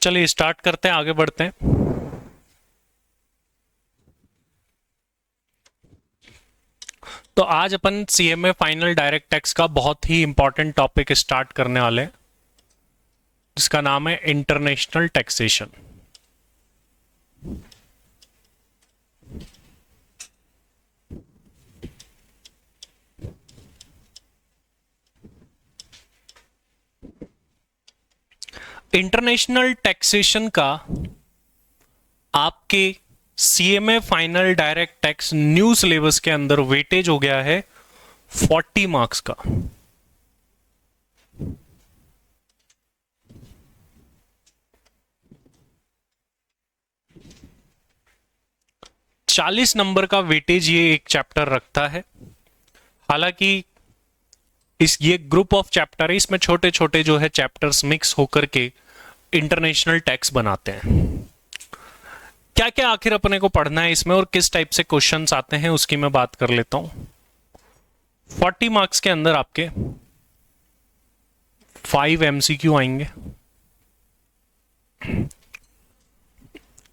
चलिए स्टार्ट करते हैं, आगे बढ़ते हैं। तो आज अपन सीएमए फाइनल डायरेक्ट टैक्स का बहुत ही इंपॉर्टेंट टॉपिक स्टार्ट करने वाले हैं, जिसका नाम है इंटरनेशनल टैक्सेशन। इंटरनेशनल टैक्सेशन का आपके CMA final direct tax new syllabus के अंदर वेटेज हो गया है 40 मार्क्स का। चालीस नंबर का वेटेज ये एक चैप्टर रखता है। हालांकि ये ग्रुप ऑफ चैप्टर है, इसमें छोटे छोटे जो है चैप्टर्स मिक्स होकर के इंटरनेशनल टैक्स बनाते हैं। क्या क्या आखिर अपने को पढ़ना है इसमें और किस टाइप से क्वेश्चंस आते हैं उसकी मैं बात कर लेता हूं। 40 मार्क्स के अंदर आपके 5 एमसीक्यू आएंगे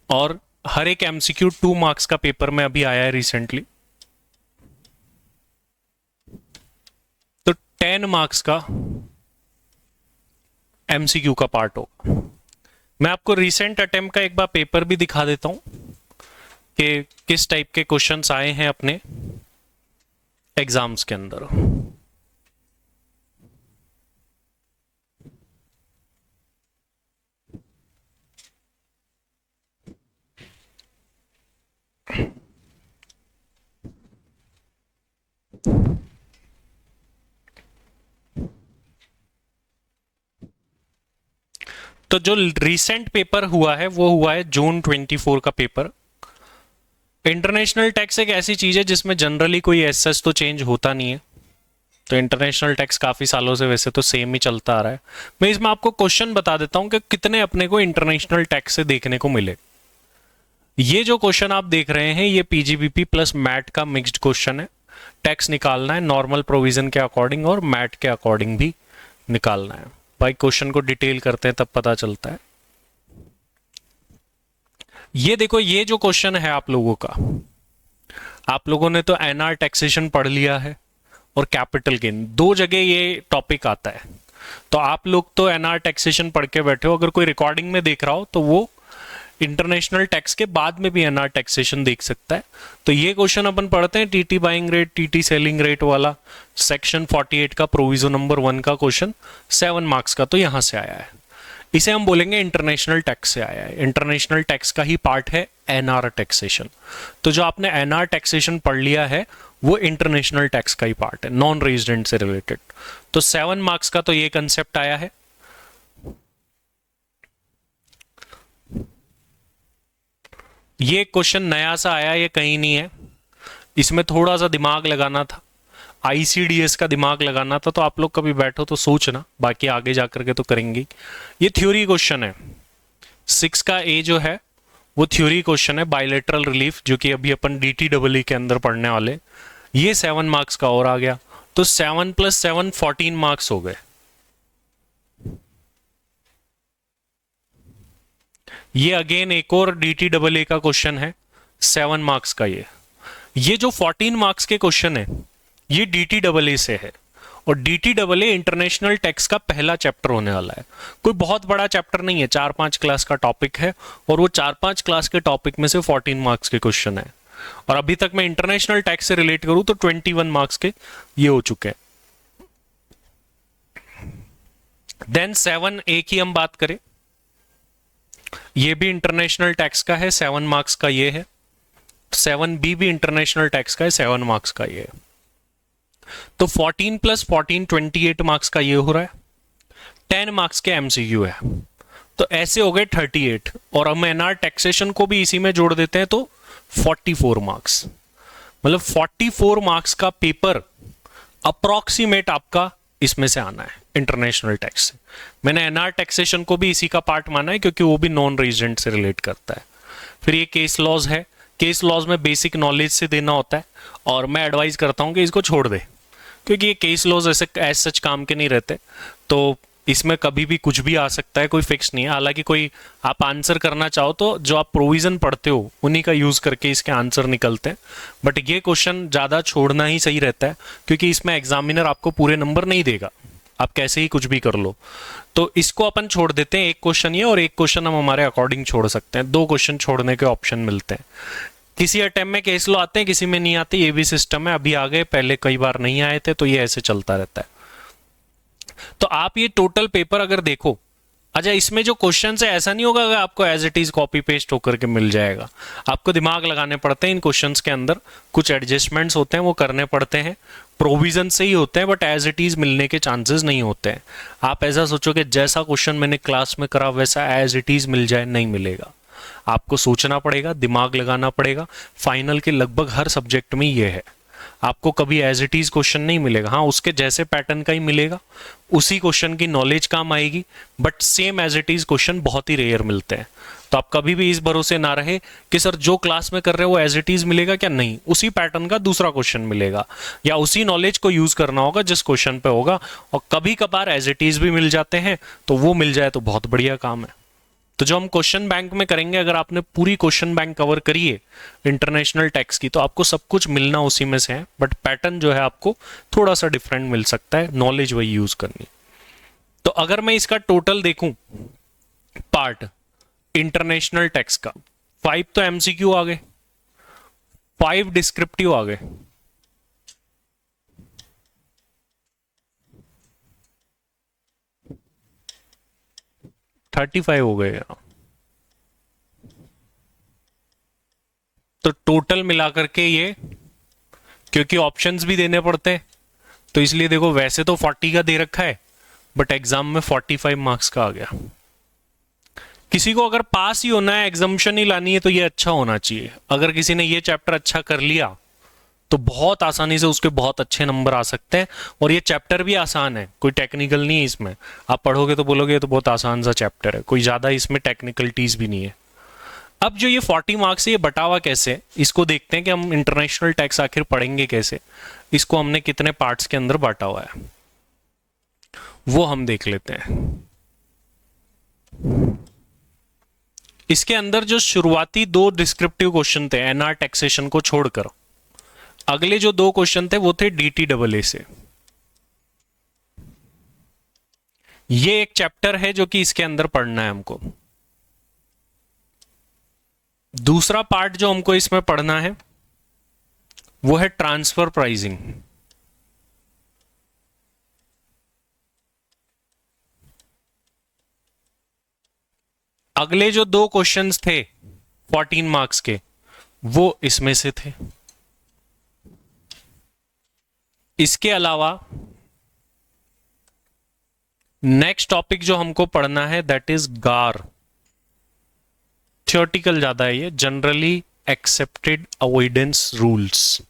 और हर एक एमसीक्यू 2 मार्क्स का पेपर में अभी आया है रिसेंटली। तो 10 मार्क्स का एमसीक्यू का पार्ट होगा। मैं आपको रिसेंट अटेम्प्ट का एक बार पेपर भी दिखा देता हूं कि किस टाइप के क्वेश्चंस आए हैं अपने एग्जाम्स के अंदर। तो जो रिसेंट पेपर हुआ है वो हुआ है जून 24 का पेपर। इंटरनेशनल टैक्स एक ऐसी चीज है जिसमें जनरली कोई एसएस तो चेंज होता नहीं है। तो इंटरनेशनल टैक्स काफी सालों से वैसे तो सेम ही चलता आ रहा है। मैं इसमें आपको क्वेश्चन बता देता हूं कि कितने अपने को इंटरनेशनल टैक्स से देखने को मिले। ये जो क्वेश्चन आप देख रहे हैं ये पीजीबीपी प्लस मैट का मिक्स्ड क्वेश्चन है। टैक्स निकालना है नॉर्मल प्रोविजन के अकॉर्डिंग और मैट के अकॉर्डिंग भी निकालना है। भाई क्वेश्चन को डिटेल करते हैं तब पता चलता है। ये देखो, ये जो क्वेश्चन है आप लोगों का, आप लोगों ने तो एनआर टैक्सेशन पढ़ लिया है और कैपिटल गेन, दो जगह ये टॉपिक आता है। तो आप लोग तो एनआर टैक्सेशन पढ़ के बैठे हो, अगर कोई रिकॉर्डिंग में देख रहा हो तो वो इंटरनेशनल टैक्स के बाद में भी एनआर टैक्सेशन देख सकता है। तो ये क्वेश्चन अपन पढ़ते हैं TT buying rate TT selling rate वाला, सेक्शन 48 का प्रोविजन नंबर 1 का क्वेश्चन 7 मार्क्स का, तो यहां से आया है। इसे हम बोलेंगे इंटरनेशनल टैक्स से आया है। इंटरनेशनल टैक्स का ही पार्ट है एनआर टैक्सेशन। तो जो आपने एनआर टैक्सेशन पढ़ लिया है वो इंटरनेशनल टैक्स का ही पार्ट है, नॉन रेजिडेंट से रिलेटेड। तो 7 मार्क्स का तो ये कंसेप्ट आया है। ये क्वेश्चन नया सा आया, ये कहीं नहीं है, इसमें थोड़ा सा दिमाग लगाना था, आईसीडीएस का दिमाग लगाना था। तो आप लोग कभी बैठो तो सोचना, बाकी आगे जाकर के तो करेंगे। ये थ्योरी क्वेश्चन है। 6 का ए जो है वो थ्योरी क्वेश्चन है, बायलैटरल रिलीफ, जो कि अभी अपन डीटीडब्ल्यू के अंदर पढ़ने वाले। ये 7 मार्क्स का और आ गया, तो 7 + 7 14 मार्क्स हो गए। ये अगेन एक और डीटीडब्ल्यू का क्वेश्चन है, 7 मार्क्स का। ये जो 14 मार्क्स के क्वेश्चन है ये डीटीडब्ल्यू से है, और डीटीडब्ल्यू इंटरनेशनल टैक्स का पहला चैप्टर होने वाला है। कोई बहुत बड़ा चैप्टर नहीं है, 4-5 क्लास का टॉपिक है, और वो 4-5 क्लास के टॉपिक में से 14 मार्क्स के क्वेश्चन है। और अभी तक मैं इंटरनेशनल टैक्स से रिलेट करूं तो 21 मार्क्स के ये हो चुके हैं। देन 7A की हम बात करें, ये भी इंटरनेशनल टैक्स का है, 7 मार्क्स का ये है। 7B भी इंटरनेशनल टैक्स का है, 7 मार्क्स का ये है। तो 14 + 14 28 मार्क्स का ये हो रहा है। 10 मार्क्स के एमसीक्यू है, तो ऐसे हो गए 38। और हम एनआर टैक्सेशन को भी इसी में जोड़ देते हैं तो 44 मार्क्स, मतलब 44 मार्क्स का पेपर अप्रोक्सीमेट आपका इसमें से आना है इंटरनेशनल टैक्स से। मैंने एनआर टैक्सेशन को भी इसी का पार्ट माना है क्योंकि वो भी नॉन रेजिडेंट से रिलेट करता है। फिर ये केस लॉज है, केस लॉज में बेसिक नॉलेज से देना होता है, और मैं एडवाइज करता हूं कि इसको छोड़ दे, क्योंकि ये केस लॉज ऐसे एज सच काम के नहीं रहते। तो इसमें कभी भी कुछ भी आ सकता है, कोई फिक्स नहीं है। हालांकि कोई आप आंसर करना चाहो तो जो आप प्रोविजन पढ़ते हो उन्हीं का यूज करके इसके आंसर निकलते हैं, बट ये क्वेश्चन ज्यादा छोड़ना ही सही रहता है, क्योंकि इसमें एग्जामिनर आपको पूरे नंबर नहीं देगा, आप कैसे ही कुछ भी कर लो। तो इसको अपन छोड़ देते हैं, एक क्वेश्चन ये और एक क्वेश्चन हम हमारे अकॉर्डिंग छोड़ सकते हैं, 2 क्वेश्चन छोड़ने के ऑप्शन मिलते हैं। किसी अटेम्प्ट में केस लो आते हैं, किसी में नहीं आते, ये भी सिस्टम है। अभी आ गए, पहले कई बार नहीं आए थे, तो ये ऐसे चलता रहता है। तो आप ये टोटल पेपर अगर देखो, अच्छा इसमें जो क्वेश्चन है ऐसा नहीं होगा कि आपको as it is copy paste होकर के मिल जाएगा, आपको दिमाग लगाने पड़ते हैं इन क्वेश्चंस के अंदर, कुछ एडजस्टमेंट्स होते हैं वो करने पड़ते हैं, प्रोविजन से ही होते हैं, बट एज इट इज मिलने के चांसेस नहीं होते हैं। आप ऐसा सोचो कि जैसा क्वेश्चन मैंने क्लास में करा वैसा एज इट इज मिल जाए, नहीं मिलेगा। आपको सोचना पड़ेगा, दिमाग लगाना पड़ेगा। फाइनल के लगभग हर सब्जेक्ट में ये है, आपको कभी एज इट इज क्वेश्चन नहीं मिलेगा, हाँ उसके जैसे पैटर्न का ही मिलेगा, उसी क्वेश्चन की नॉलेज काम आएगी, but same as it is question बहुत ही रेयर मिलते हैं। तो आप कभी भी इस भरोसे ना रहे कि सर जो क्लास में कर रहे हो वो एज इट इज मिलेगा, क्या नहीं, उसी पैटर्न का दूसरा क्वेश्चन मिलेगा, या उसी नॉलेज को यूज करना होगा जिस क्वेश्चन पे होगा। और कभी कभार एज इट इज भी मिल जाते हैं, तो वो मिल जाए तो बहुत बढ़िया काम है। तो जो हम क्वेश्चन बैंक में करेंगे, अगर आपने पूरी क्वेश्चन बैंक कवर करी है इंटरनेशनल टैक्स की, तो आपको सब कुछ मिलना उसी में से है, बट पैटर्न जो है आपको थोड़ा सा डिफरेंट मिल सकता है, नॉलेज वही यूज करनी। तो अगर मैं इसका टोटल देखूं पार्ट इंटरनेशनल टैक्स का, 5 तो एमसीक्यू आ गए, 5 डिस्क्रिप्टिव आ गए, 35 हो गए। तो टोटल मिलाकर के ये, क्योंकि ऑप्शंस भी देने पड़ते हैं, तो इसलिए देखो वैसे तो 40 का दे रखा है, बट एग्जाम में 45 मार्क्स का आ गया। किसी को अगर पास ही होना है, एग्जाम्शन ही लानी है, तो ये अच्छा होना चाहिए। अगर किसी ने ये चैप्टर अच्छा कर लिया तो बहुत आसानी से उसके बहुत अच्छे नंबर आ सकते हैं। और ये चैप्टर भी आसान है, कोई टेक्निकल नहीं है इसमें, आप पढ़ोगे तो बोलोगे ये तो बहुत आसान सा चैप्टर है, कोई ज्यादा इसमें टेक्निकलिटीज भी नहीं है। अब जो ये 40 मार्क्स है, ये बटावा कैसे, इसको देखते हैं कि हम इंटरनेशनल टैक्स आखिर पढ़ेंगे कैसे, इसको हमने कितने पार्ट्स के अंदर बांटा हुआ है वो हम देख लेते हैं। इसके अंदर जो शुरुआती 2 डिस्क्रिप्टिव क्वेश्चन थे एनआर टैक्सेशन को छोड़कर, अगले जो 2 क्वेश्चन थे वो थे डीटीडब्ल्यूए से। ये एक चैप्टर है जो कि इसके अंदर पढ़ना है हमको। दूसरा पार्ट जो हमको इसमें पढ़ना है वो है ट्रांसफर प्राइसिंग। अगले जो 2 क्वेश्चंस थे 14 मार्क्स के, वो इसमें से थे। इसके अलावा नेक्स्ट टॉपिक जो हमको पढ़ना है दैट इज गार। थियोरटिकल ज्यादा है ये, जनरली एक्सेप्टेड अवॉइडेंस रूल्स।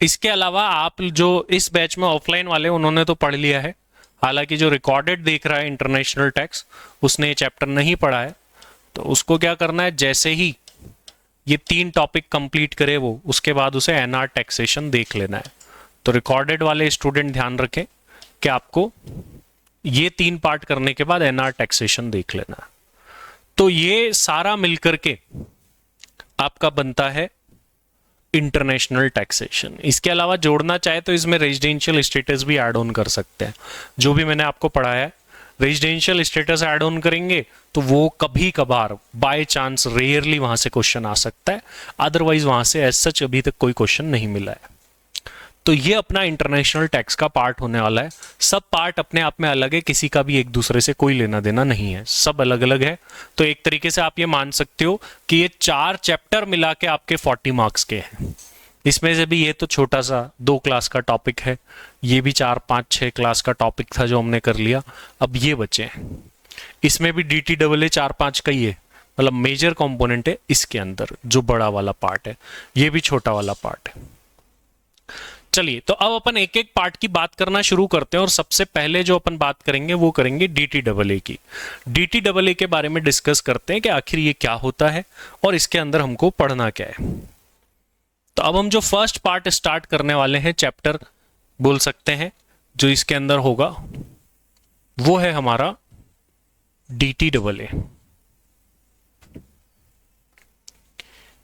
इसके अलावा आप जो इस बैच में ऑफलाइन वाले उन्होंने तो पढ़ लिया है, हालांकि जो रिकॉर्डेड देख रहा है इंटरनेशनल टैक्स उसने ये चैप्टर नहीं पढ़ा है, तो उसको क्या करना है, जैसे ही ये 3 टॉपिक कंप्लीट करे वो, उसके बाद उसे एनआर टैक्सेशन देख लेना है। तो रिकॉर्डेड वाले स्टूडेंट ध्यान रखें कि आपको ये 3 पार्ट करने के बाद एनआर टैक्सेशन देख लेना है। तो ये सारा मिलकर के आपका बनता है इंटरनेशनल टैक्सेशन। इसके अलावा जोड़ना चाहे तो इसमें रेजिडेंशियल स्टेटस भी ऐड ऑन कर सकते हैं, जो भी मैंने आपको पढ़ाया है। रेजिडेंशियल स्टेटस ऐड ऑन करेंगे तो वो कभी कभार बाय चांस रेयरली वहां से क्वेश्चन आ सकता है, अदरवाइज वहां से एज सच अभी तक कोई क्वेश्चन नहीं मिला है। तो ये अपना इंटरनेशनल टैक्स का पार्ट होने वाला है। सब पार्ट अपने आप में अलग है, किसी का भी एक दूसरे से कोई लेना देना नहीं है, सब अलग अलग है। तो एक तरीके से आप ये मान सकते हो कि ये 4 चैप्टर मिला के आपके 40 मार्क्स के हैं। इसमें से भी ये तो छोटा सा 2 क्लास का टॉपिक है, ये भी 4, 5, 6 क्लास का टॉपिक था जो हमने कर लिया। अब ये बचे, इसमें भी DTAA 4-5 का ही है, मतलब मेजर कंपोनेंट है इसके अंदर। जो बड़ा वाला पार्ट है ये भी छोटा वाला पार्ट है। चलिए, तो अब अपन एक एक पार्ट की बात करना शुरू करते हैं, और सबसे पहले जो अपन बात करेंगे वो करेंगे DTAA की। DTAA के बारे में डिस्कस करते हैं कि आखिर ये क्या होता है और इसके अंदर हमको पढ़ना क्या है। तो अब हम जो फर्स्ट पार्ट स्टार्ट करने वाले हैं, चैप्टर बोल सकते हैं, जो इसके अंदर होगा वो है हमारा DTAA।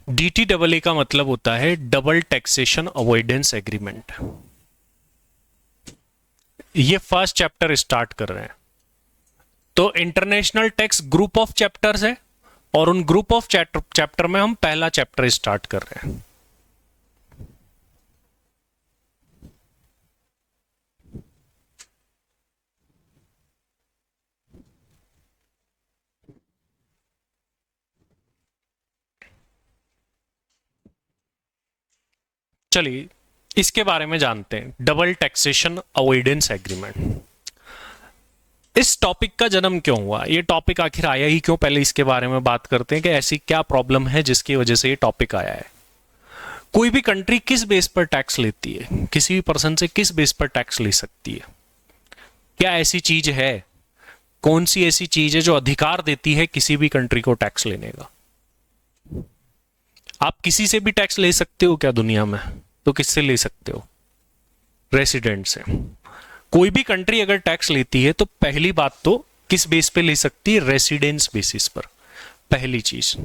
DTAA का मतलब होता है डबल टैक्सेशन अवॉइडेंस एग्रीमेंट। ये फर्स्ट चैप्टर स्टार्ट कर रहे हैं। तो international tax group of chapters है और उन ग्रुप ऑफ चैप्टर में हम पहला चैप्टर स्टार्ट कर रहे हैं। चलिए इसके बारे में जानते हैं, डबल टैक्सेशन अवॉइडेंस एग्रीमेंट। इस टॉपिक का जन्म क्यों हुआ, ये टॉपिक आखिर आया ही क्यों, पहले इसके बारे में बात करते हैं कि ऐसी क्या प्रॉब्लम है जिसकी वजह से ये टॉपिक आया है। कोई भी कंट्री किस बेस पर टैक्स लेती है, किसी भी पर्सन से किस बेस पर टैक्स ले सकती है, क्या ऐसी चीज है, कौन सी ऐसी चीज है जो अधिकार देती है किसी भी कंट्री को टैक्स लेने का। आप किसी से भी टैक्स ले सकते हो क्या दुनिया में, तो किससे ले सकते हो, रेसिडेंट से। कोई भी कंट्री अगर टैक्स लेती है तो पहली बात तो किस बेस पे ले सकती है, रेसिडेंस बेसिस पर। पहली चीज,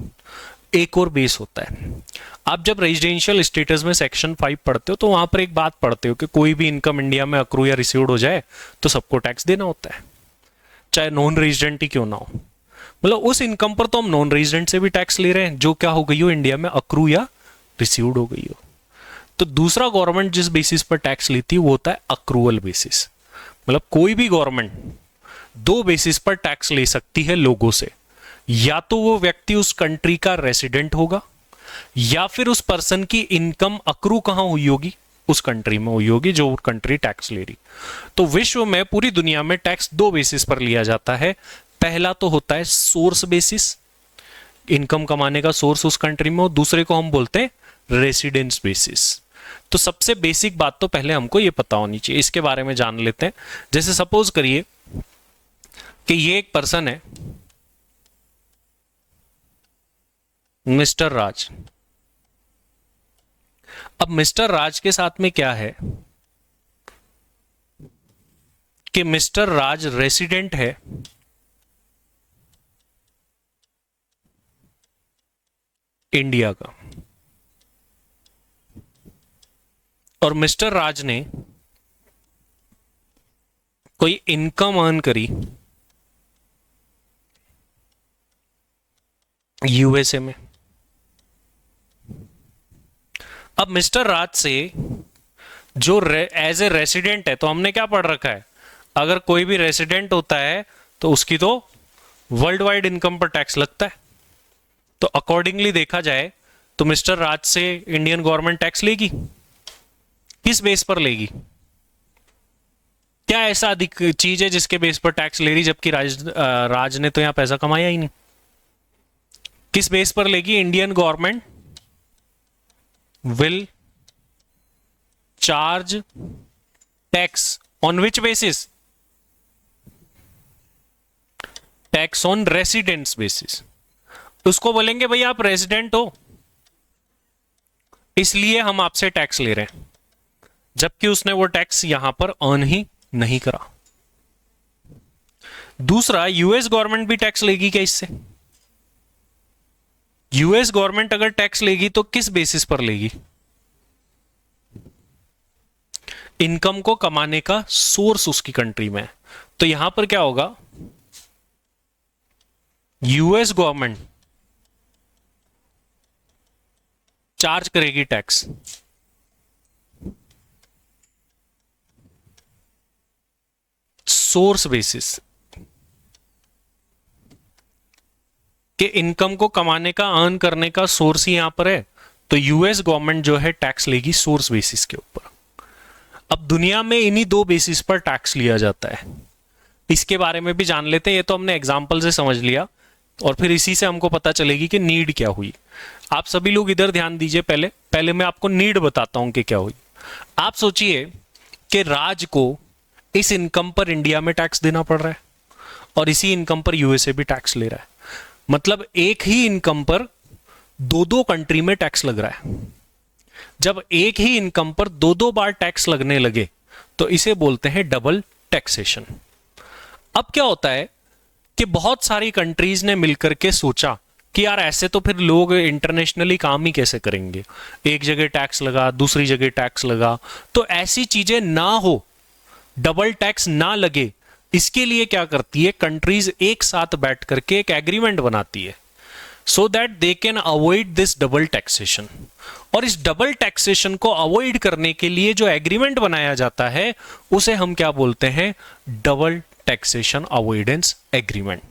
एक और बेस होता है। आप जब रेजिडेंशियल स्टेटस में सेक्शन 5 पढ़ते हो तो वहां पर एक बात पढ़ते हो कि कोई भी इनकम इंडिया में अक्रू या रिसीव्ड हो जाए तो सबको टैक्स देना होता है, चाहे नॉन रेजिडेंट ही क्यों ना हो। मतलब उस इनकम पर तो हम नॉन रेजिडेंट से भी टैक्स ले रहे हैं जो क्या हो गई हो इंडिया में अक्रू या रिसीव्ड हो गई हो। तो दूसरा गवर्नमेंट जिस बेसिस पर टैक्स लेती है वो होता है अक्रूवल बेसिस। मतलब कोई भी गवर्नमेंट दो बेसिस पर टैक्स ले सकती है लोगों से, या तो वो व्यक्ति उस कंट्री का रेसिडेंट होगा या फिर उस पर्सन की इनकम अक्रू कहां हुई होगी, उस कंट्री में हुई होगी जो कंट्री टैक्स ले रही। तो विश्व में पूरी दुनिया में टैक्स दो बेसिस पर लिया जाता है। पहला तो होता है सोर्स बेसिस, इनकम कमाने का सोर्स उस कंट्री में हो, दूसरे को हम बोलते हैं रेसिडेंस बेसिस। तो सबसे बेसिक बात तो पहले हमको ये पता होनी चाहिए, इसके बारे में जान लेते हैं। जैसे सपोज करिए कि ये एक पर्सन है मिस्टर राज। अब मिस्टर राज के साथ में क्या है कि मिस्टर राज रेसिडेंट है इंडिया का, और मिस्टर राज ने कोई इनकम अर्न करी यूएसए में। अब मिस्टर राज से जो एज ए रेसिडेंट है, तो हमने क्या पढ़ रखा है, अगर कोई भी रेसिडेंट होता है तो उसकी तो वर्ल्ड वाइड इनकम पर टैक्स लगता है। तो अकॉर्डिंगली देखा जाए तो मिस्टर राज से इंडियन गवर्नमेंट टैक्स लेगी, किस बेस पर लेगी, क्या ऐसा अधिक चीज है जिसके बेस पर टैक्स ले रही, जबकि राज ने तो यहां पैसा कमाया ही नहीं। किस बेस पर लेगी, Indian government will charge tax on which basis, tax on residents basis. उसको बोलेंगे भाई आप रेसिडेंट हो इसलिए हम आपसे टैक्स ले रहे हैं, जबकि उसने वो टैक्स यहां पर अर्न ही नहीं करा। दूसरा, यूएस गवर्नमेंट भी टैक्स लेगी क्या इससे? यूएस गवर्नमेंट अगर टैक्स लेगी तो किस बेसिस पर लेगी, इनकम को कमाने का सोर्स उसकी कंट्री में। तो यहां पर क्या होगा, यूएस गवर्नमेंट चार्ज करेगी टैक्स सोर्स बेसिस, कि इनकम को कमाने का अर्न करने का सोर्स ही यहां पर है, तो यूएस गवर्नमेंट जो है टैक्स लेगी सोर्स बेसिस के ऊपर। अब दुनिया में इन्हीं दो बेसिस पर टैक्स लिया जाता है, इसके बारे में भी जान लेते हैं। ये तो हमने एग्जांपल से समझ लिया और फिर इसी से हमको पता चलेगी कि नीड क्या हुई। आप सभी लोग इधर ध्यान दीजिए, पहले मैं आपको नीड बताता हूं कि क्या हुई। आप सोचिए कि राज को इस इनकम पर इंडिया में टैक्स देना पड़ रहा है और इसी इनकम पर यूएसए भी टैक्स ले रहा है, मतलब एक ही इनकम पर दो दो कंट्री में टैक्स लग रहा है। जब एक ही इनकम पर दो दो बार टैक्स लगने लगे तो इसे बोलते हैं डबल टैक्सेशन। अब क्या होता है कि बहुत सारी कंट्रीज ने मिलकर के सोचा कि यार ऐसे तो फिर लोग इंटरनेशनली काम ही कैसे करेंगे, एक जगह टैक्स लगा दूसरी जगह टैक्स लगा, तो ऐसी चीजें ना हो, डबल टैक्स ना लगे, इसके लिए क्या करती है कंट्रीज एक साथ बैठ करके एक एग्रीमेंट बनाती है so that they can avoid this double taxation. और इस डबल टैक्सेशन को अवॉइड करने के लिए जो एग्रीमेंट बनाया जाता है उसे हम क्या बोलते हैं, डबल टैक्सेशन अवॉइडेंस एग्रीमेंट।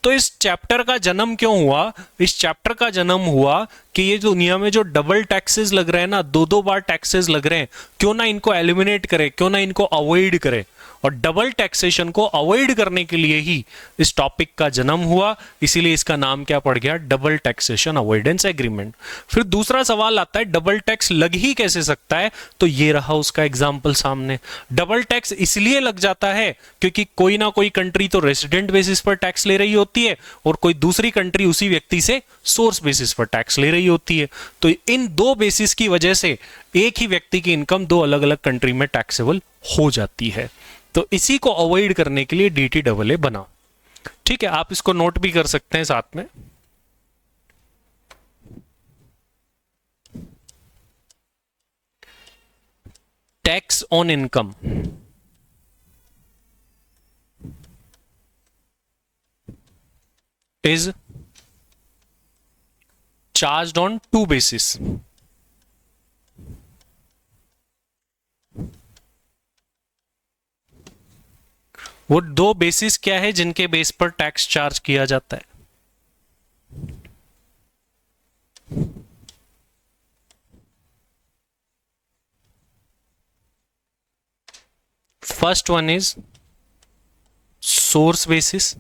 तो इस चैप्टर का जन्म क्यों हुआ, इस चैप्टर का जन्म हुआ कि ये दुनिया में जो डबल टैक्सेस लग रहे हैं ना, दो दो बार टैक्सेस लग रहे हैं, क्यों ना इनको एलिमिनेट करें, क्यों ना इनको अवॉइड करें। और डबल टैक्सेशन को अवॉइड करने के लिए ही इस टॉपिक का जन्म हुआ, इसीलिए इसका नाम क्या पड़ गया, डबल टैक्सेशन अवॉइडेंस एग्रीमेंट। फिर दूसरा सवाल आता है डबल टैक्स लग ही कैसे सकता है, तो ये रहा उसका एग्जाम्पल सामने। डबल टैक्स इसलिए लग जाता है क्योंकि कोई ना कोई कंट्री तो रेसिडेंट बेसिस पर टैक्स ले रही होती है और कोई दूसरी कंट्री उसी व्यक्ति से सोर्स बेसिस पर टैक्स ले रही होती है। तो इन दो बेसिस की वजह से एक ही व्यक्ति की इनकम दो अलग अलग कंट्री में टैक्सेबल हो जाती है। तो इसी को अवॉइड करने के लिए डी टी डबल ए बना। ठीक है, आप इसको नोट भी कर सकते हैं साथ में। Tax on income is charged on two basis. वो दो बेसिस क्या है जिनके बेस पर टैक्स चार्ज किया जाता है। First one is source basis,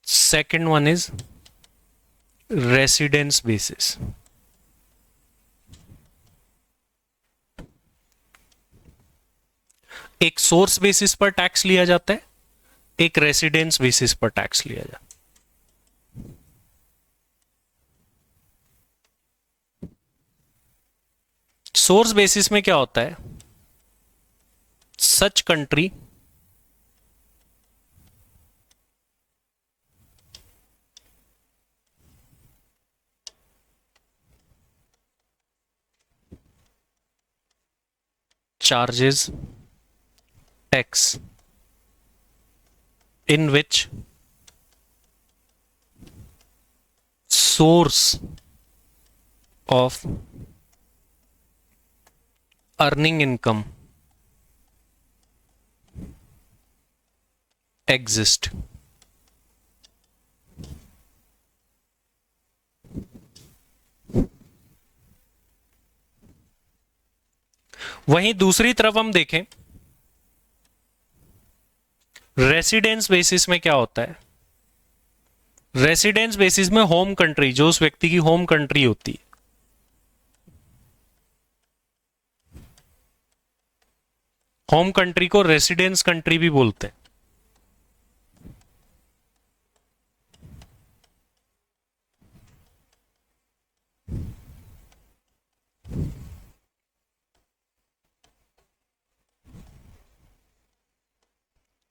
second one is residence basis. एक सोर्स बेसिस पर टैक्स लिया जाता है, एक रेसिडेंस बेसिस पर टैक्स लिया जाता है। सोर्स बेसिस में क्या होता है, सच country charges tax in which source of earning income exist। वहीं दूसरी तरफ हम देखें, रेसिडेंस बेसिस में क्या होता है, रेसिडेंस बेसिस में होम कंट्री, जो उस व्यक्ति की होम कंट्री होती है, होम कंट्री को रेसिडेंस कंट्री भी बोलते हैं।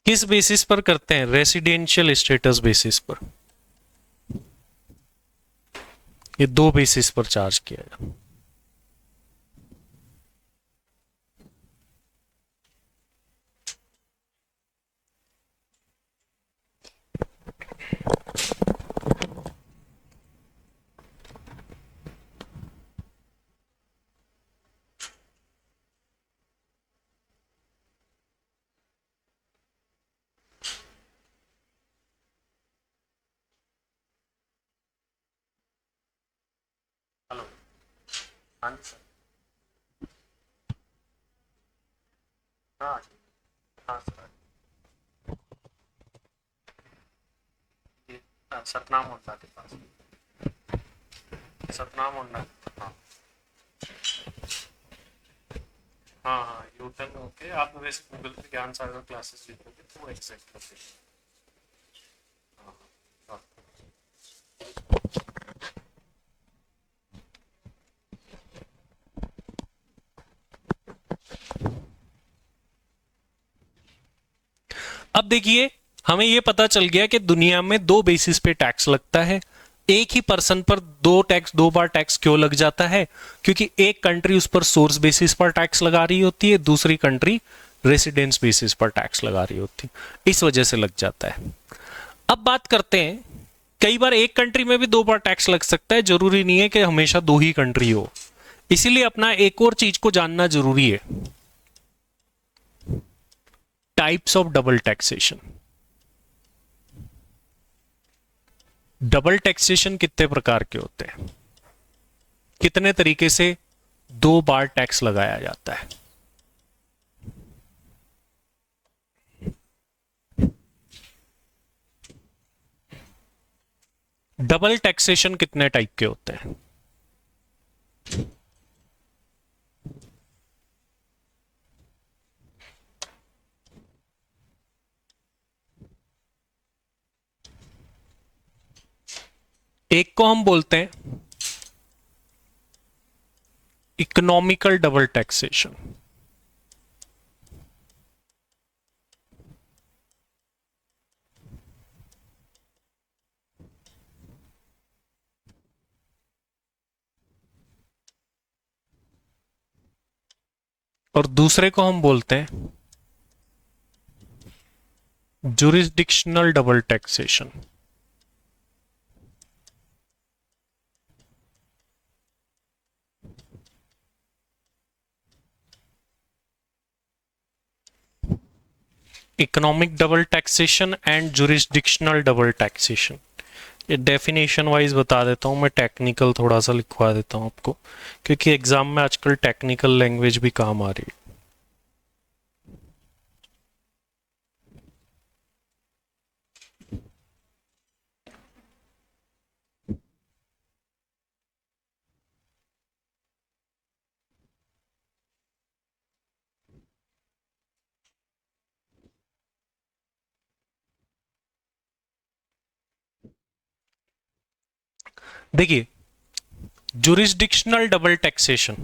किस बेसिस पर करते हैं, रेसिडेंशियल स्टेटस बेसिस पर। ये दो बेसिस पर चार्ज किया जाए। हेलो, हाँ सर, हाँ हाँ सर, ये सतनाम होंडा के पास, सतनाम होंडा, हाँ हाँ हाँ, यूटर्न होके आप वैसे गूगल पे ज्ञान सागर क्लासेस लिखोगे तो वो एग्जैक्ट लोकेशन। हाँ हाँ। अब देखिए, हमें यह पता चल गया कि दुनिया में दो बेसिस पे टैक्स लगता है। एक ही पर्सन पर दो बार टैक्स क्यों लग जाता है? क्योंकि एक कंट्री उस पर सोर्स बेसिस पर टैक्स लगा रही होती है, दूसरी कंट्री रेसिडेंस बेसिस पर टैक्स लगा रही होती है, इस वजह से लग जाता है। अब बात करते हैं, कई बार एक कंट्री में भी दो बार टैक्स लग सकता है, जरूरी नहीं है कि हमेशा दो ही कंट्री हो। इसीलिए अपना एक और चीज को जानना जरूरी है, types of double taxation. Double taxation कितने प्रकार के होते हैं, कितने तरीके से दो बार टैक्स लगाया जाता है? डबल टैक्सेशन कितने टाइप के होते हैं? एक को हम बोलते हैं इकोनॉमिकल डबल टैक्सेशन। और दूसरे को हम बोलते हैं jurisdictional double taxation. Economic double taxation and jurisdictional double taxation, ये डेफिनेशन वाइज बता देता हूं मैं, टेक्निकल थोड़ा सा लिखवा देता हूं आपको, क्योंकि एग्जाम में आजकल टेक्निकल लैंग्वेज भी काम आ रही है। देखिए, jurisdictional double taxation,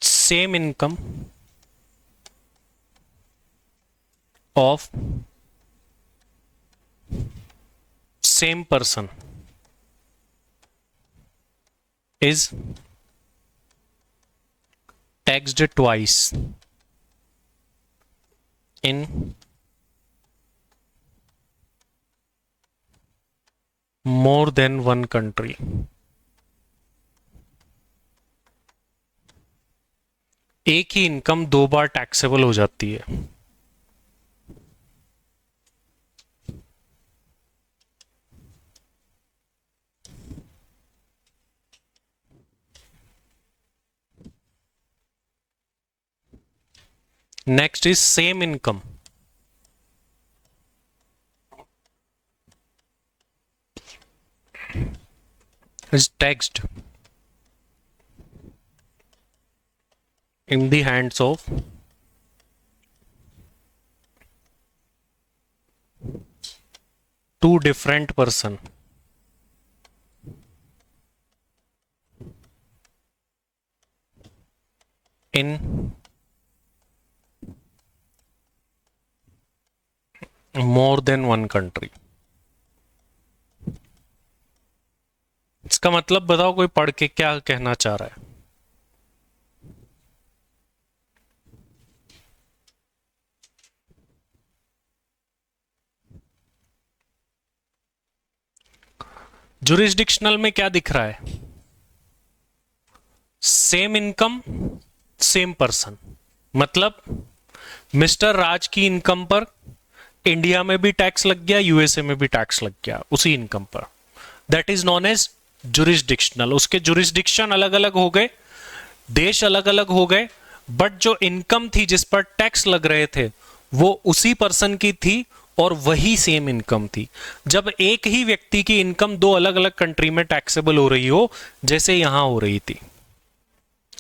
same income of same person is taxed twice in more than one country। एक ही इनकम दो बार टैक्सेबल हो जाती है। Next is same income is taxed in the hands of two different person in more than one country। इसका मतलब बताओ, कोई पढ़ के क्या कहना चाह रहा है? जुरिस्डिक्शनल में क्या दिख रहा है? सेम इनकम सेम पर्सन, मतलब मिस्टर राज की इनकम पर इंडिया में भी टैक्स लग गया, यूएसए में भी टैक्स लग गया उसी इनकम पर, that is known as jurisdictional. उसके जुरिस्डिक्शन अलग अलग हो गए, देश अलग अलग हो गए, बट जो इनकम थी जिस पर टैक्स लग रहे थे वो उसी पर्सन की थी और वही सेम इनकम थी। जब एक ही व्यक्ति की इनकम दो अलग अलग कंट्री में टैक्सेबल हो रही हो, जैसे यहां हो रही थी,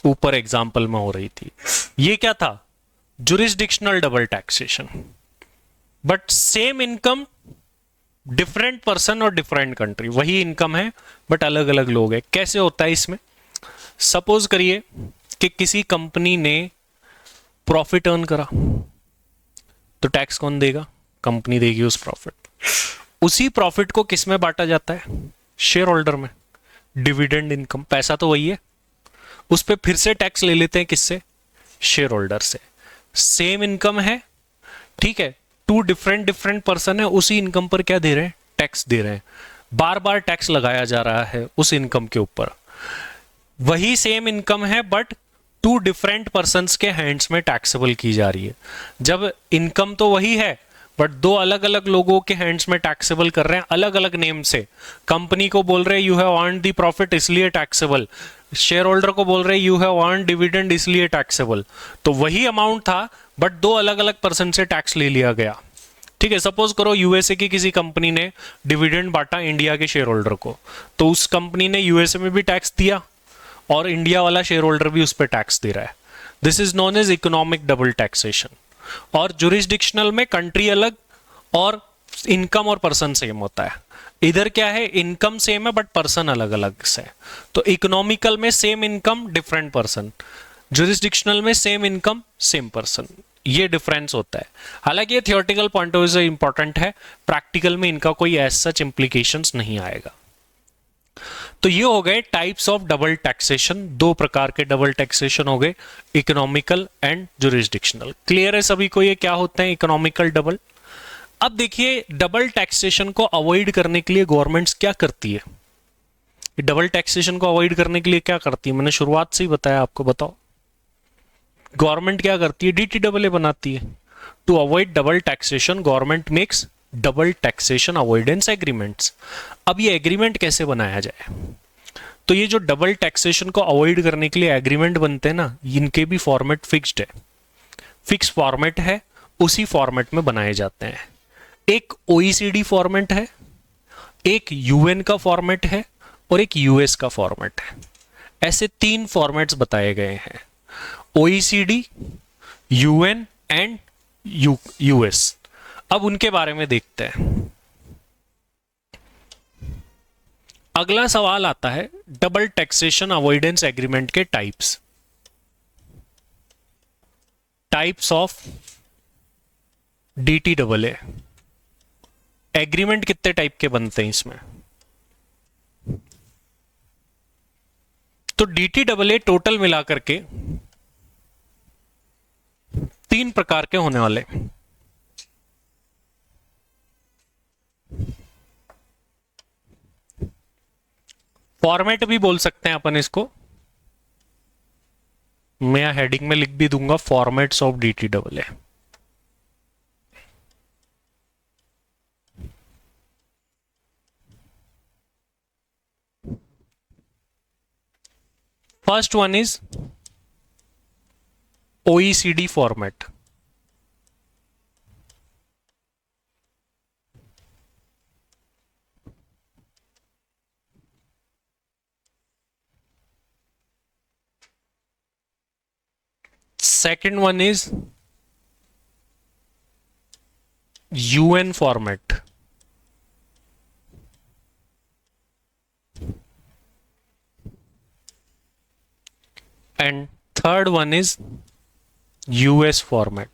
ऊपर एग्जाम्पल में हो रही थी, ये क्या था? Jurisdictional double taxation. But same income, different person और डिफरेंट कंट्री, वही इनकम है बट अलग अलग लोग हैं। कैसे होता है इसमें? सपोज करिए कि किसी कंपनी ने प्रॉफिट अर्न करा, तो टैक्स कौन देगा? कंपनी देगी उस प्रॉफिट। उसी प्रॉफिट को किस में बांटा जाता है? शेयर होल्डर में। डिविडेंड इनकम, पैसा तो वही है, उस पर फिर से टैक्स ले लेते हैं, किससे? शेयर होल्डर से। सेम इनकम है, ठीक है, टू डिफरेंट डिफरेंट पर्सन है, उसी इनकम पर क्या दे रहे हैं? टैक्स दे रहे हैं। बार बार टैक्स लगाया जा रहा है उस इनकम के ऊपर। वही सेम इनकम है बट टू डिफरेंट पर्संस के हैंड्स में टैक्सेबल की जा रही है। जब इनकम तो वही है बट दो अलग अलग लोगों के हैंड्स में टैक्सेबल कर रहे हैं अलग अलग नेम से। कंपनी को बोल रहे हैं you have earned the profit इसलिए टैक्सेबल, शेयर होल्डर को बोल रहे हैं यू हैव अर्न्ड डिविडेंड इसलिए टैक्सेबल। तो वही अमाउंट था बट दो अलग अलग पर्सन से टैक्स ले लिया गया। ठीक है, सपोज करो यूएसए की किसी कंपनी ने डिविडेंड बांटा इंडिया के शेयर होल्डर को, तो उस कंपनी ने यूएसए में भी टैक्स दिया और इंडिया वाला शेयर होल्डर भी उस पर टैक्स दे रहा है। This is known as economic double taxation. और जुरिस्डिक्शनल में कंट्री अलग और इनकम और पर्सन सेम होता है। इधर क्या है, इनकम सेम है बट पर्सन अलग अलग से। तो इकोनॉमिकल में same income different person, jurisdictional में सेम इनकम सेम पर्सन, ये डिफरेंस होता है। हालांकि ये थियोरेटिकल पॉइंट ऑफ व्यू से इंपॉर्टेंट है, प्रैक्टिकल में इनका कोई एज सच इंप्लीकेशंस नहीं आएगा। तो ये हो गए टाइप्स ऑफ डबल टैक्सेशन। दो प्रकार के डबल टैक्सेशन हो गए, इकोनॉमिकल एंड जुरिस्डिक्शनल। क्लियर है सभी को ये क्या होते हैं इकोनॉमिकल डबल? अब देखिए डबल टैक्सेशन को अवॉइड करने के लिए गवर्नमेंट्स क्या करती है? डबल टैक्सेशन को अवॉइड करने के लिए क्या करती है? मैंने शुरुआत से ही बताया आपको, बताओ। गवर्नमेंट क्या करती है? डीटीडब्ल्यूए बनाती है। To avoid double taxation government makes double taxation avoidance agreements. अब ये एग्रीमेंट कैसे बनाया जाए? तो ये जो डबल टैक्सेशन को अवॉइड करने के लिए एग्रीमेंट बनते हैं ना, इनके भी फॉर्मेट फिक्स्ड है, फिक्स फॉर्मेट है, उसी फॉर्मेट में बनाए जाते हैं। एक ओईसीडी फॉर्मेट है, एक यूएन का फॉर्मेट है और एक यूएस का फॉर्मेट है। ऐसे तीन फॉर्मेट्स बताए गए हैं, ओईसीडी, यूएन एंड यूएस। अब उनके बारे में देखते हैं। अगला सवाल आता है डबल टैक्सेशन अवॉइडेंस एग्रीमेंट के टाइप्स। टाइप्स ऑफ डीटीडब्ल्यूए एग्रीमेंट कितने टाइप के बनते हैं इसमें? तो डीटीडब्ल्यूए टोटल मिलाकर के तीन प्रकार के होने वाले। फॉर्मेट भी बोल सकते हैं अपन इसको, मैं हेडिंग में लिख भी दूंगा formats of DTWA. First one is OECD format. Second one is UN format. And third one is US format.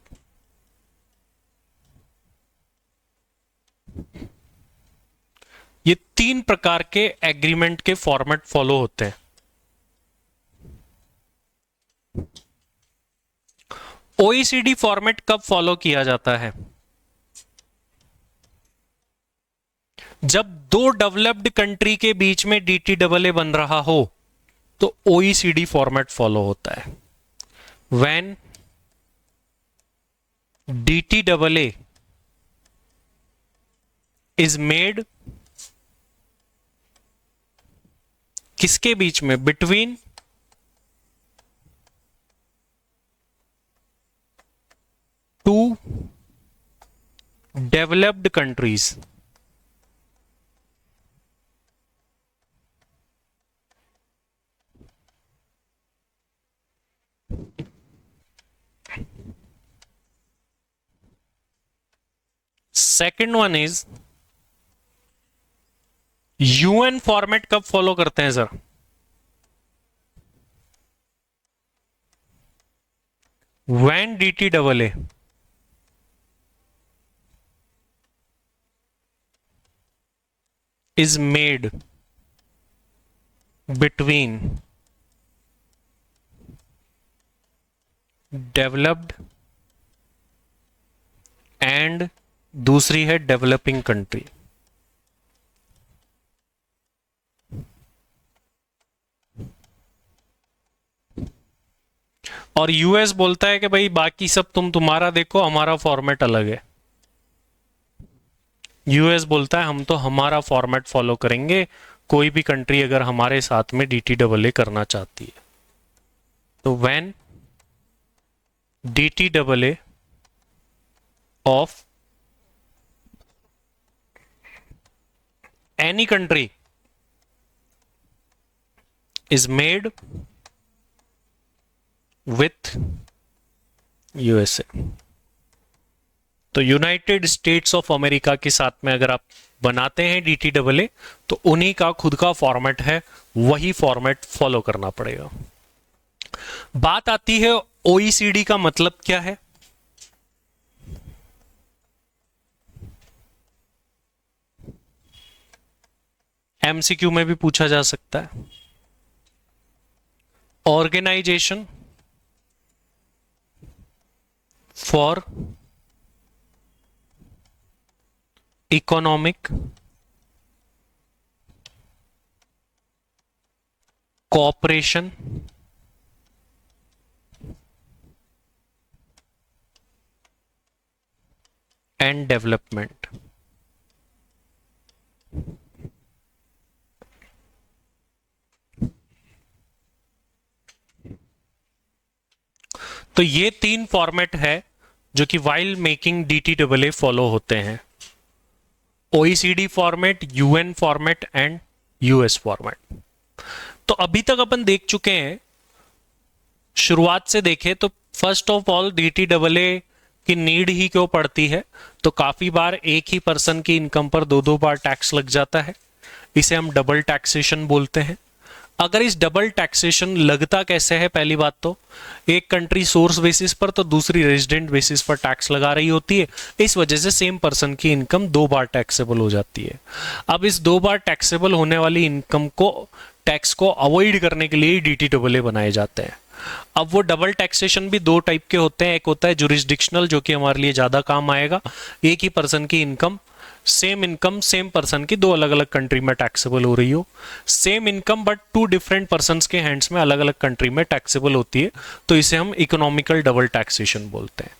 ये तीन प्रकार के एग्रीमेंट के फॉर्मेट फॉलो होते हैं। OECD फॉर्मेट कब फॉलो किया जाता है? जब दो डेवलप्ड कंट्री के बीच में डीटीडब्ल्यूए बन रहा हो तो OECD फॉर्मेट फॉलो होता है। व्हेन डीटीडब्ल्यूए इज मेड किसके बीच में? Between two developed countries. Second one is UN format कब फॉलो करते हैं sir? when DTAA is made between developed and दूसरी है डेवलपिंग कंट्री, और यूएस बोलता है कि भाई बाकी सब तुम्हारा देखो, हमारा फॉर्मेट अलग है। यूएस बोलता है हम तो हमारा फॉर्मेट फॉलो करेंगे, कोई भी कंट्री अगर हमारे साथ में DTAA करना चाहती है तो when DTAA of any country is made with USA, तो यूनाइटेड स्टेट्स ऑफ अमेरिका के साथ में अगर आप बनाते हैं DTAA तो उन्हीं का खुद का फॉर्मेट है, वही फॉर्मेट फॉलो करना पड़ेगा। बात आती है OECD का मतलब क्या है। MCQ में भी पूछा जा सकता है। Organisation for economic cooperation and development. तो ये तीन फॉर्मेट है जो कि वाइल मेकिंग DTAA फॉलो होते हैं। OECD format, UN format and US format. तो अभी तक अपन देख चुके हैं, शुरुआत से देखें तो फर्स्ट ऑफ ऑल DTAA की नीड ही क्यों पड़ती है, तो काफी बार एक ही पर्सन की इनकम पर दो बार टैक्स लग जाता है, इसे हम डबल टैक्सेशन बोलते हैं। अगर इस डबल टैक्सेशन लगता कैसे है, पहली बात तो एक कंट्री सोर्स बेसिस पर तो दूसरी रेजिडेंट बेसिस पर टैक्स लगा रही होती है, इस वजह से सेम पर्सन की इनकम दो बार टैक्सेबल हो जाती है। अब इस दो बार टैक्सेबल होने वाली इनकम को, टैक्स को अवॉइड करने के लिए DTAA बनाए जाते हैं। अब वो डबल टैक्सेशन भी दो टाइप के होते हैं, एक होता है जुरिस्डिक्शनल जो कि हमारे लिए ज्यादा काम आएगा, एक ही पर्सन की इनकम सेम पर्सन की दो अलग अलग कंट्री में टैक्सेबल हो रही हो, same income but two different persons के हैंड्स में अलग अलग कंट्री में टैक्सेबल होती है, तो इसे हम इकोनॉमिकल डबल टैक्सेशन बोलते हैं।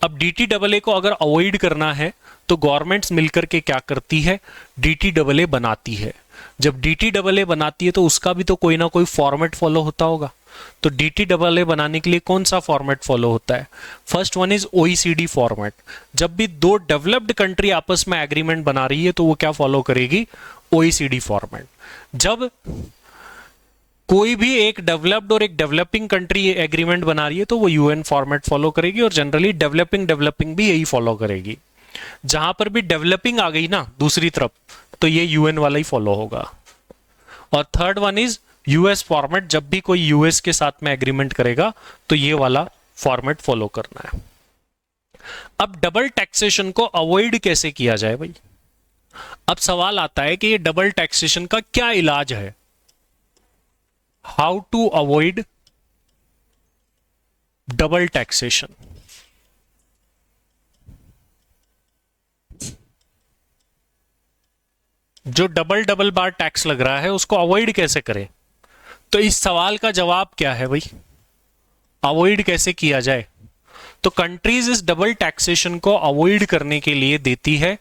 अब DTAA को अगर अवॉइड करना है तो गवर्नमेंट्स मिलकर के क्या करती है, DTAA बनाती है। जब DTAA बनाती है तो उसका भी तो कोई ना कोई फॉर्मेट फॉलो होता होगा, तो DTAA बनाने के लिए कौन सा फॉर्मेट फॉलो होता है? First one is OECD format. जब भी दो डेवलप्ड कंट्री आपस में एग्रीमेंट बना रही है तो वो क्या फॉलो करेगी? OECD format. जब कोई भी एक डेवलप्ड और एक डेवलपिंग कंट्री एग्रीमेंट बना रही है तो वो UN फॉर्मेट फॉलो करेगी, और जनरली डेवलपिंग भी यही फॉलो करेगी। जहां पर भी डेवलपिंग आ गई ना दूसरी तरफ तो ये UN वाला ही फॉलो होगा। और third one is US format, जब भी कोई US के साथ में एग्रीमेंट करेगा तो ये वाला फॉर्मेट फॉलो करना है। अब डबल टैक्सेशन को अवॉइड कैसे किया जाए भाई? अब सवाल आता है कि ये डबल टैक्सेशन का क्या इलाज है? How to avoid double taxation. जो डबल बार टैक्स लग रहा है उसको अवॉइड कैसे करें? तो इस सवाल का जवाब क्या है भाई? अवॉइड कैसे किया जाए? तो कंट्रीज इस डबल टैक्सेशन को अवॉइड करने के लिए देती है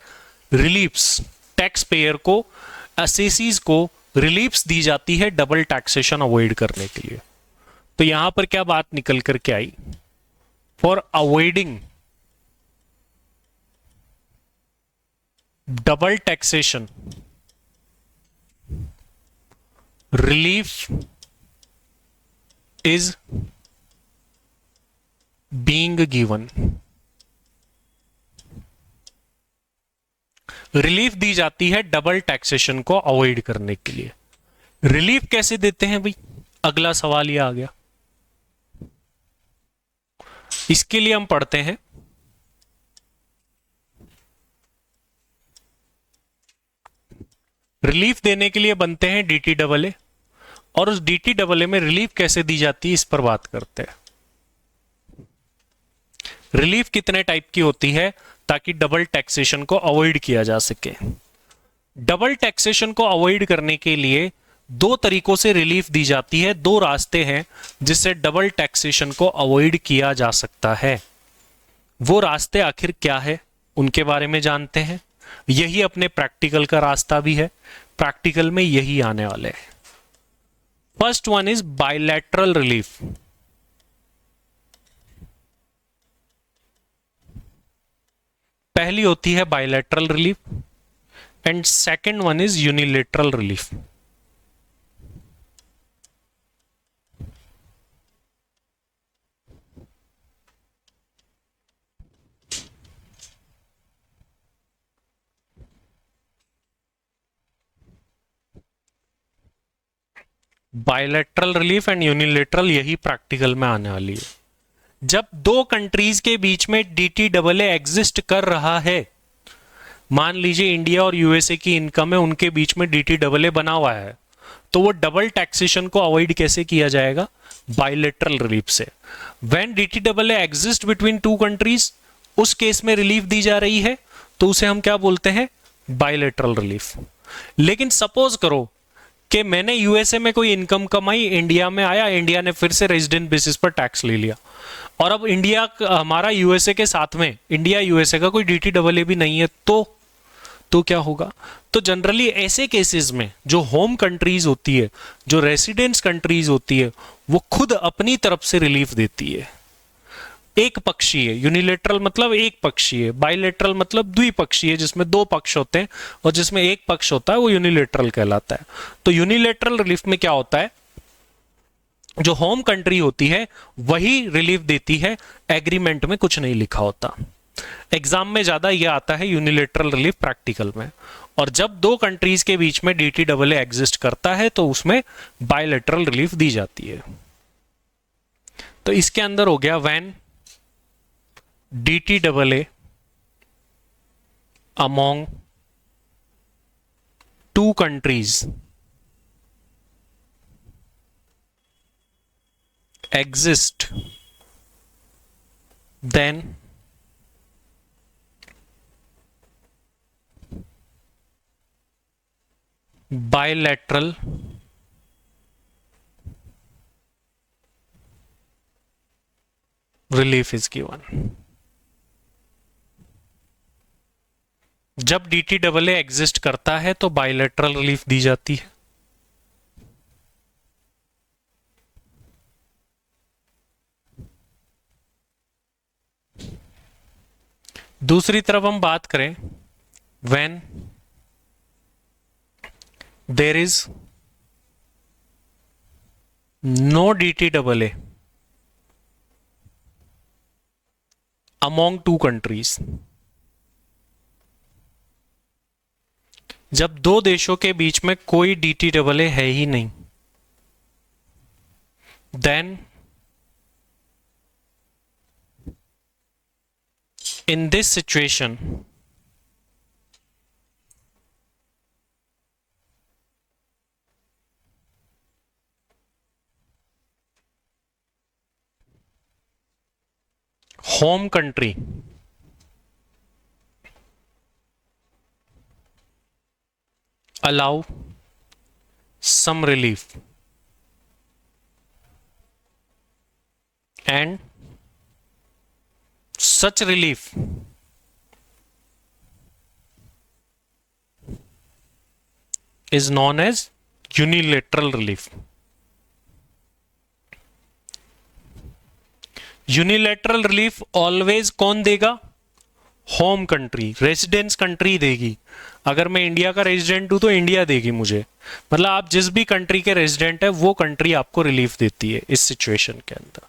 रिलीफ्स। टैक्स पेयर को, असेसीज को रिलीफ्स दी जाती है डबल टैक्सेशन अवॉइड करने के लिए। तो यहां पर क्या बात निकल करके आई? For avoiding double taxation relief is being given। Relief दी जाती है डबल टैक्सेशन को अवॉइड करने के लिए। रिलीफ कैसे देते हैं भाई? अगला सवाल ये आ गया। इसके लिए हम पढ़ते हैं रिलीफ देने के लिए बनते हैं डीटी डबल ए, और उस डीटी डबल ए में रिलीफ कैसे दी जाती है इस पर बात करते हैं। रिलीफ कितने टाइप की होती है ताकि डबल टैक्सेशन को अवॉइड किया जा सके। डबल टैक्सेशन को अवॉइड करने के लिए दो तरीकों से रिलीफ दी जाती है, दो रास्ते हैं जिससे डबल टैक्सेशन को अवॉइड किया जा सकता है। वो रास्ते आखिर क्या है उनके बारे में जानते हैं। यही अपने प्रैक्टिकल का रास्ता भी है, प्रैक्टिकल में यही आने वाले हैं। First one is bilateral relief. पहली होती है bilateral relief and second one is unilateral relief. Bilateral relief and unilateral यही प्रैक्टिकल में आने वाली है। जब दो कंट्रीज के बीच में डीटी डबल ए एग्जिस्ट कर रहा है, मान लीजिए इंडिया और यूएसए की इनकम है, उनके बीच में डीटी डबल ए बना हुआ है, तो वो डबल टैक्सेशन को अवॉइड कैसे किया जाएगा? बायलैटरल रिलीफ से। When DT double A exist between two countries, उस केस में रिलीफ दी जा रही है तो उसे हम क्या बोलते हैं? Bilateral relief. लेकिन सपोज करो कि मैंने यूएसए में कोई इनकम कमाई, इंडिया में आया, इंडिया ने फिर से रेजिडेंट बेसिस पर टैक्स ले लिया, और अब इंडिया हमारा यूएसए के साथ में, इंडिया यूएसए का कोई डीटी डबल ए भी नहीं है, तो क्या होगा? तो जनरली ऐसे केसेस में जो होम कंट्रीज होती है, जो रेसिडेंस कंट्रीज होती है, वो खुद अपनी तरफ से रिलीफ देती है। एक पक्षीय, यूनिलेटरल मतलब एक पक्षीय, बायलैटरल मतलब द्विपक्षीय, जिसमें दो पक्ष होते हैं और जिसमें एक पक्ष होता है वो यूनिलेटरल कहलाता है। तो यूनिलेटरल रिलीफ में क्या होता है? जो होम कंट्री होती है वही रिलीफ देती है, एग्रीमेंट में कुछ नहीं लिखा होता। एग्जाम में ज्यादा ये आता है यूनिलेटरल रिलीफ प्रैक्टिकल में। और जब दो कंट्रीज के बीच में डीटी डबल ए एग्जिस्ट करता है तो उसमें बायलैटरल रिलीफ दी जाती है। तो इसके अंदर हो गया when DT double A among two countries exist, then bilateral relief is given. जब डीटी डबल ए एग्जिस्ट करता है तो बायलैटरल रिलीफ दी जाती है। दूसरी तरफ हम बात करें when there is no DT double A among two countries. जब दो देशों के बीच में कोई डीटी डबल ए है ही नहीं, then in this situation home country allow some relief and such relief is known as unilateral relief. Unilateral relief always कौन देगा? होम कंट्री, रेजिडेंस कंट्री देगी। अगर मैं इंडिया का रेजिडेंट हूं तो इंडिया देगी मुझे, मतलब आप जिस भी कंट्री के रेजिडेंट है वो कंट्री आपको रिलीफ देती है इस सिचुएशन के अंदर।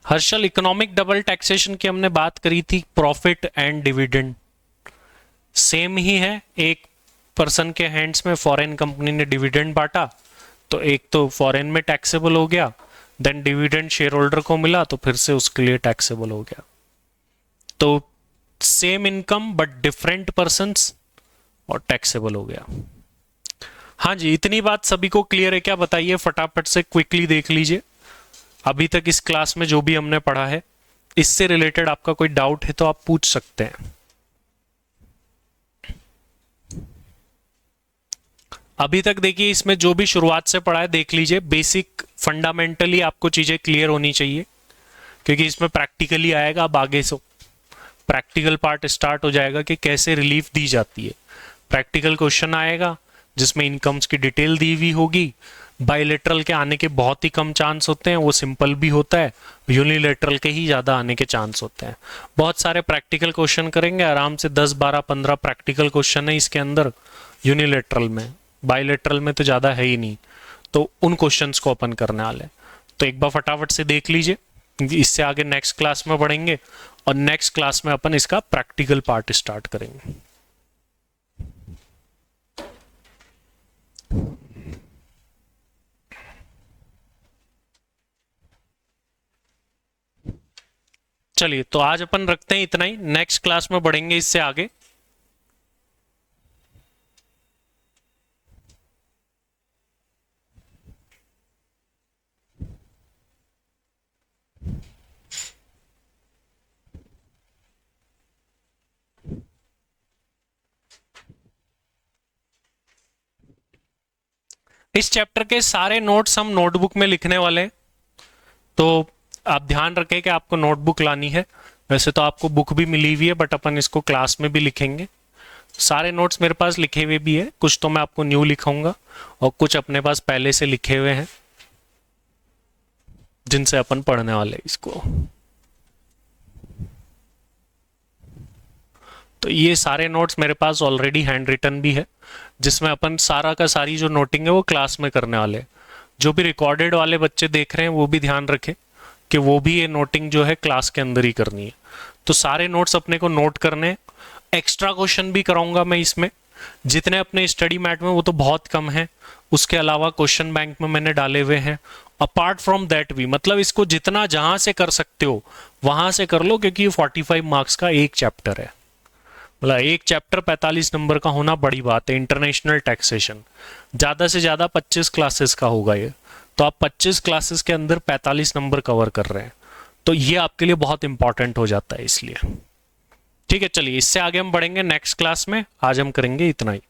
हर्षल, इकोनॉमिक डबल टैक्सेशन की हमने बात करी थी, प्रॉफिट एंड डिविडेंड सेम ही है। एक पर्सन के हैंड्स में फॉरेन कंपनी ने डिविडेंड बांटा तो एक तो फॉरेन में टैक्सेबल हो गया, देन डिविडेंड शेयर होल्डर को मिला तो फिर से उसके लिए टैक्सेबल हो गया। तो same income but different persons और टैक्सेबल हो गया। हाँ जी, इतनी बात सभी को क्लियर है क्या? बताइए फटाफट से, क्विकली देख लीजिए अभी तक इस क्लास में जो भी हमने पढ़ा है। इससे रिलेटेड आपका कोई डाउट है तो आप पूछ सकते हैं। अभी तक देखिए इसमें जो भी शुरुआत से पढ़ा है देख लीजिए, बेसिक फंडामेंटली आपको चीजें क्लियर होनी चाहिए, क्योंकि इसमें प्रैक्टिकली आएगा। अब आगे से प्रैक्टिकल पार्ट स्टार्ट हो जाएगा कि कैसे रिलीफ दी जाती है। प्रैक्टिकल क्वेश्चन आएगा जिसमें इनकम्स की डिटेल दी हुई होगी। बायलेटरल के आने के बहुत ही कम चांस होते हैं, वो सिंपल भी होता है। यूनिलेटरल के ही ज़्यादा आने के चांस होते हैं। बहुत सारे प्रैक्टिकल क्वेश्चन करेंगे आराम से, 10 12 15 प्रैक्टिकल क्वेश्चन है इसके अंदर यूनिलेटरल में। बायलेटरल में तो ज़्यादा है ही नहीं, तो उन क्वेश्चंस को अपन करने वाले हैं। तो एक बार फटाफट से देख लीजिए, इससे आगे नेक्स्ट क्लास में बढ़ेंगे और नेक्स्ट क्लास में अपन इसका प्रैक्टिकल पार्ट स्टार्ट करेंगे। चलिए, तो आज अपन रखते हैं इतना ही, नेक्स्ट क्लास में बढ़ेंगे इससे आगे। इस चैप्टर के सारे नोट्स हम नोटबुक में लिखने वाले हैं, तो आप ध्यान रखें कि आपको नोटबुक लानी है। वैसे तो आपको बुक भी मिली हुई है, बट अपन इसको क्लास में भी लिखेंगे। सारे नोट्स मेरे पास लिखे हुए भी है, कुछ तो मैं आपको न्यू लिखाऊंगा और कुछ अपने पास पहले से लिखे हुए हैं जिनसे अपन पढ़ने वाले इसको। तो ये सारे नोट्स मेरे पास ऑलरेडी हैंड रिटन भी है, जिसमें अपन सारा का सारी जो नोटिंग है वो क्लास में करने वाले हैं। जो भी रिकॉर्डेड वाले बच्चे देख रहे हैं वो भी ध्यान रखें कि वो भी ये नोटिंग जो है क्लास के अंदर ही करनी है। तो सारे नोट्स अपने को नोट करने हैं। एक्स्ट्रा क्वेश्चन भी कराऊंगा मैं इसमें, जितने अपने स्टडी मैट में वो तो बहुत कम है, उसके अलावा क्वेश्चन बैंक में मैंने डाले हुए हैं। अपार्ट फ्रॉम दैट भी, मतलब इसको जितना जहां से कर सकते हो वहां से कर लो, क्योंकि ये 45 मार्क्स का एक चैप्टर है। मतलब एक चैप्टर 45 नंबर का होना बड़ी बात है। इंटरनेशनल टैक्सेशन ज़्यादा से ज़्यादा 25 क्लासेस का होगा ये, तो आप 25 क्लासेस के अंदर 45 नंबर कवर कर रहे हैं, तो ये आपके लिए बहुत इंपॉर्टेंट हो जाता है। इसलिए ठीक है, चलिए इससे आगे हम बढ़ेंगे नेक्स्ट क्लास में। आज हम करेंगे इतना ही।